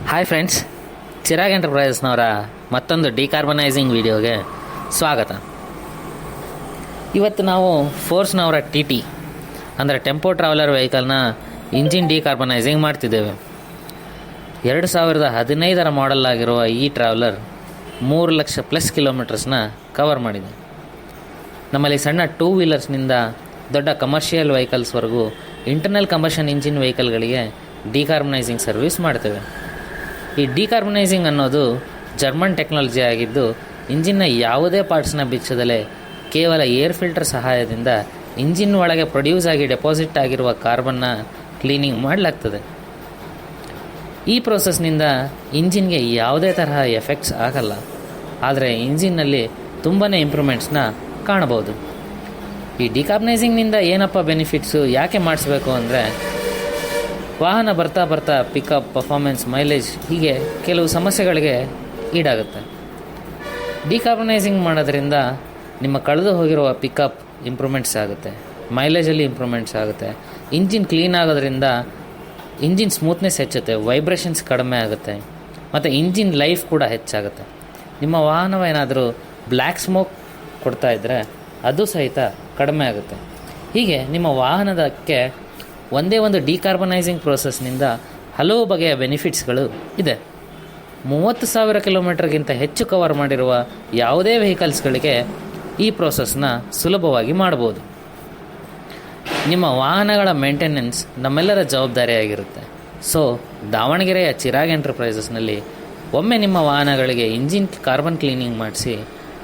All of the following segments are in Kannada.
ಹಾಯ್ ಫ್ರೆಂಡ್ಸ್, ಚಿರಾಗ್ ಎಂಟರ್ಪ್ರೈಸಸ್ನವರ ಮತ್ತೊಂದು ಡಿಕಾರ್ಬನೈಸಿಂಗ್ ವಿಡಿಯೋಗೆ ಸ್ವಾಗತ. ಇವತ್ತು ನಾವು ಫೋರ್ಸ್ನವರ ಟಿ ಅಂದರೆ ಟೆಂಪೋ ಟ್ರಾವೆಲರ್ ವೆಹಿಕಲ್ನ ಇಂಜಿನ್ ಡಿಕಾರ್ಬನೈಸಿಂಗ್ ಮಾಡ್ತಿದ್ದೇವೆ. 2015 ಮಾಡೆಲ್ ಆಗಿರುವ ಈ ಟ್ರಾವೆಲರ್ 3 ಲಕ್ಷ ಪ್ಲಸ್ ಕಿಲೋಮೀಟರ್ಸ್ನ ಕವರ್ ಮಾಡಿದೆ. ನಮ್ಮಲ್ಲಿ ಸಣ್ಣ 2 ವೀಲರ್ಸ್ನಿಂದ ದೊಡ್ಡ ಕಮರ್ಷಿಯಲ್ ವೆಹಿಕಲ್ಸ್ವರೆಗೂ ಇಂಟರ್ನಲ್ ಕಂಬಷನ್ ಇಂಜಿನ್ ವೆಹಿಕಲ್ಗಳಿಗೆ ಡಿಕಾರ್ಬನೈಸಿಂಗ್ ಸರ್ವಿಸ್ ಮಾಡ್ತೇವೆ. ಈ ಡಿಕಾರ್ಬನೈಸಿಂಗ್ ಅನ್ನೋದು ಜರ್ಮನ್ ಟೆಕ್ನಾಲಜಿ ಆಗಿದ್ದು, ಇಂಜಿನ್ನ ಯಾವುದೇ ಪಾರ್ಟ್ಸ್ನ ಬಿಚ್ಚದಲೇ ಕೇವಲ ಏರ್ ಫಿಲ್ಟರ್ ಸಹಾಯದಿಂದ ಇಂಜಿನ್ ಒಳಗೆ ಪ್ರೊಡ್ಯೂಸ್ ಆಗಿ ಡೆಪಾಸಿಟ್ ಆಗಿರುವ ಕಾರ್ಬನ್ನ ಕ್ಲೀನಿಂಗ್ ಮಾಡಲಾಗ್ತದೆ. ಈ ಪ್ರೋಸೆಸ್ನಿಂದ ಇಂಜಿನ್ಗೆ ಯಾವುದೇ ತರಹ ಎಫೆಕ್ಟ್ಸ್ ಆಗಲ್ಲ, ಆದರೆ ಇಂಜಿನ್ನಲ್ಲಿ ತುಂಬಾ ಇಂಪ್ರೂವ್ಮೆಂಟ್ಸ್ನ ಕಾಣಬಹುದು. ಈ ಡಿಕಾರ್ಬನೈಸಿಂಗ್ನಿಂದ ಏನಪ್ಪ ಬೆನಿಫಿಟ್ಸು, ಯಾಕೆ ಮಾಡಿಸ್ಬೇಕು ಅಂದರೆ, ವಾಹನ ಬರ್ತಾ ಬರ್ತಾ ಪಿಕಪ್, ಪರ್ಫಾರ್ಮೆನ್ಸ್, ಮೈಲೇಜ್ ಹೀಗೆ ಕೆಲವು ಸಮಸ್ಯೆಗಳಿಗೆ ಈಡಾಗುತ್ತೆ. ಡಿಕಾರ್ಬನೈಸಿಂಗ್ ಮಾಡೋದ್ರಿಂದ ನಿಮ್ಮ ಕಳೆದು ಹೋಗಿರುವ ಪಿಕಪ್ ಇಂಪ್ರೂವ್ಮೆಂಟ್ಸ್ ಆಗುತ್ತೆ, ಮೈಲೇಜಲ್ಲಿ ಇಂಪ್ರೂವ್ಮೆಂಟ್ಸ್ ಆಗುತ್ತೆ. ಇಂಜಿನ್ ಕ್ಲೀನ್ ಆಗೋದ್ರಿಂದ ಇಂಜಿನ್ ಸ್ಮೂತ್ನೆಸ್ ಹೆಚ್ಚುತ್ತೆ, ವೈಬ್ರೇಷನ್ಸ್ ಕಡಿಮೆ ಆಗುತ್ತೆ, ಮತ್ತು ಇಂಜಿನ್ ಲೈಫ್ ಕೂಡ ಹೆಚ್ಚಾಗುತ್ತೆ. ನಿಮ್ಮ ವಾಹನವೇನಾದರೂ ಬ್ಲ್ಯಾಕ್ ಸ್ಮೋಕ್ ಕೊಡ್ತಾ ಇದ್ದರೆ ಅದು ಸಹಿತ ಕಡಿಮೆ ಆಗುತ್ತೆ. ಹೀಗೆ ನಿಮ್ಮ ವಾಹನದಕ್ಕೆ ಒಂದೇ ಒಂದು ಡಿಕಾರ್ಬನೈಸಿಂಗ್ ಪ್ರೋಸೆಸ್ನಿಂದ ಹಲವು ಬಗೆಯ ಬೆನಿಫಿಟ್ಸ್ಗಳು ಇದೆ. 30,000 ಕಿಲೋಮೀಟರ್ಗಿಂತ ಹೆಚ್ಚು ಕವರ್ ಮಾಡಿರುವ ಯಾವುದೇ ವೆಹಿಕಲ್ಸ್ಗಳಿಗೆ ಈ ಪ್ರೋಸೆಸ್ನ ಸುಲಭವಾಗಿ ಮಾಡ್ಬೋದು. ನಿಮ್ಮ ವಾಹನಗಳ ಮೇಂಟೆನೆನ್ಸ್ ನಮ್ಮೆಲ್ಲರ ಜವಾಬ್ದಾರಿಯಾಗಿರುತ್ತೆ. ಸೊ ದಾವಣಗೆರೆಯ ಚಿರಾಗ್ ಎಂಟರ್ಪ್ರೈಸಸ್ನಲ್ಲಿ ಒಮ್ಮೆ ನಿಮ್ಮ ವಾಹನಗಳಿಗೆ ಇಂಜಿನ್ ಕಾರ್ಬನ್ ಕ್ಲೀನಿಂಗ್ ಮಾಡಿಸಿ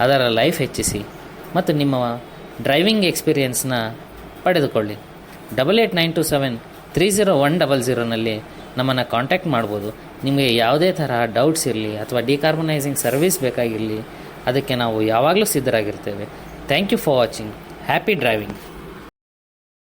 ಅದರ ಲೈಫ್ ಹೆಚ್ಚಿಸಿ ಮತ್ತು ನಿಮ್ಮ ಡ್ರೈವಿಂಗ್ ಎಕ್ಸ್ಪೀರಿಯನ್ಸ್ನ ಪಡೆದುಕೊಳ್ಳಿ. 8892730100 ನಮ್ಮನ್ನು ಕಾಂಟ್ಯಾಕ್ಟ್ ಮಾಡ್ಬೋದು. ನಿಮಗೆ ಯಾವುದೇ ತರಹ ಡೌಟ್ಸ್ ಇರಲಿ ಅಥವಾ ಡಿಕಾರ್ಬನೈಸಿಂಗ್ ಸರ್ವಿಸ್ ಬೇಕಾಗಿರಲಿ, ಅದಕ್ಕೆ ನಾವು ಯಾವಾಗಲೂ ಸಿದ್ಧರಾಗಿರ್ತೇವೆ. Thank you for watching. Happy driving.